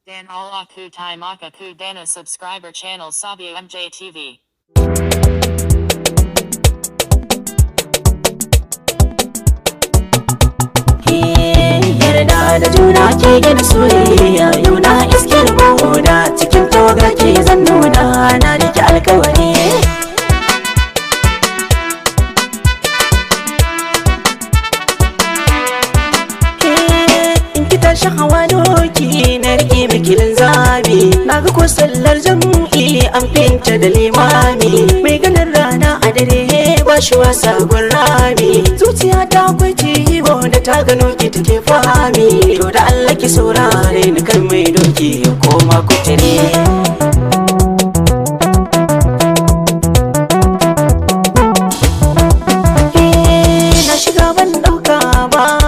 Dan Alaku Taimaka Ku Dana subscriber channel Sabio MJ TV. Yarda da juna ke gina soyayya, yau na iske da cikin tawaga ke zan nuna na rike alkawari. In ki tashi hawa doki na rike mikilin zabi, na ga ko sallar jam'i an finta da limami, mai ganin rana a dare ba shi wasa rami. Zuciya ta kwai ciwo da ta gano ki take fami, to da Allah ki saurare ni kan mai doki ya koma kutare. Na shiga ban dauka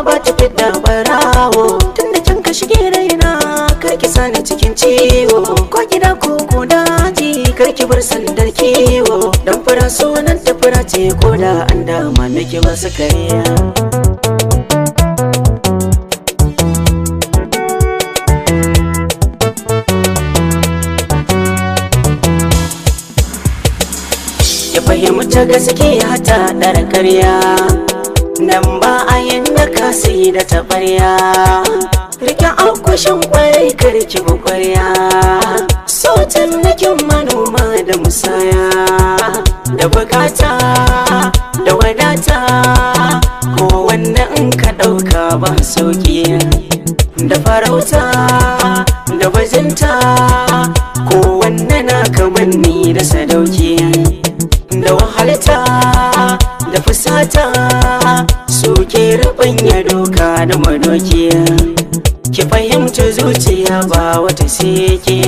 ba ta fidda barawo, tunda can ka shige raina kar ki sani cikin ciwo, ko gida ko daji kar ki bar sandar kiwo, dan fara sunan ta fara ce ko da an dama miki ba su kariya. Ya fahimta gaskiya ta dar karya, nan ba a yin da ka sai da tabarya. Rike akushin kwarai karki bukwarya, sautin nakin manoma da musaya, da bukata da wadata, ko wanda in ka dauka ba sauki, da farauta da bajinta, ko wanda na kamanni da sadauki, da wahalta da fusata, suke rubanya doka da madoki. Ki fahimta zuciya ba wata seke,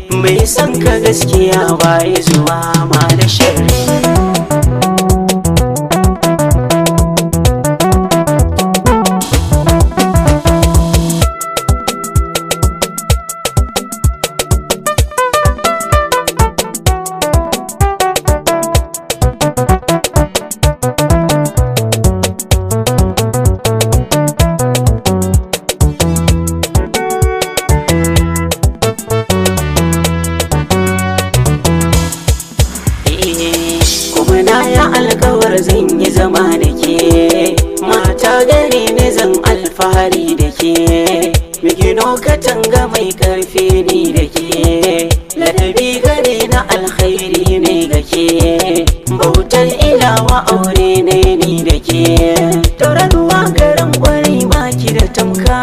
mai son ka gaskiya ba ya zuwa ma da sharri. Alkawar zan yi zama da ke, mata gare ne zan alfahari da ke, migino katanga mai karfi ni da ke, ladabi gare na alkhairi ne ga ke, bautar ilawa aure ne ni da ke, tauraruwa garin gwari baki da tamka,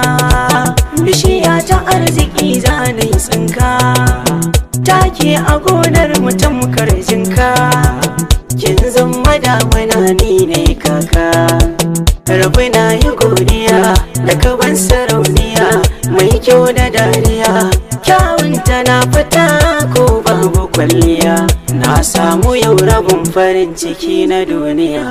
bishiya ta arziki zanayi tsinka, take a gonar mutum karjinka, kin zama damuna ni ne kaka. Rabu na yi godiya da kaban sarauniya, mai kyau da dariya, kyawunta na fita ko babu kwalliya, na samu yau rabin farin ciki na duniya.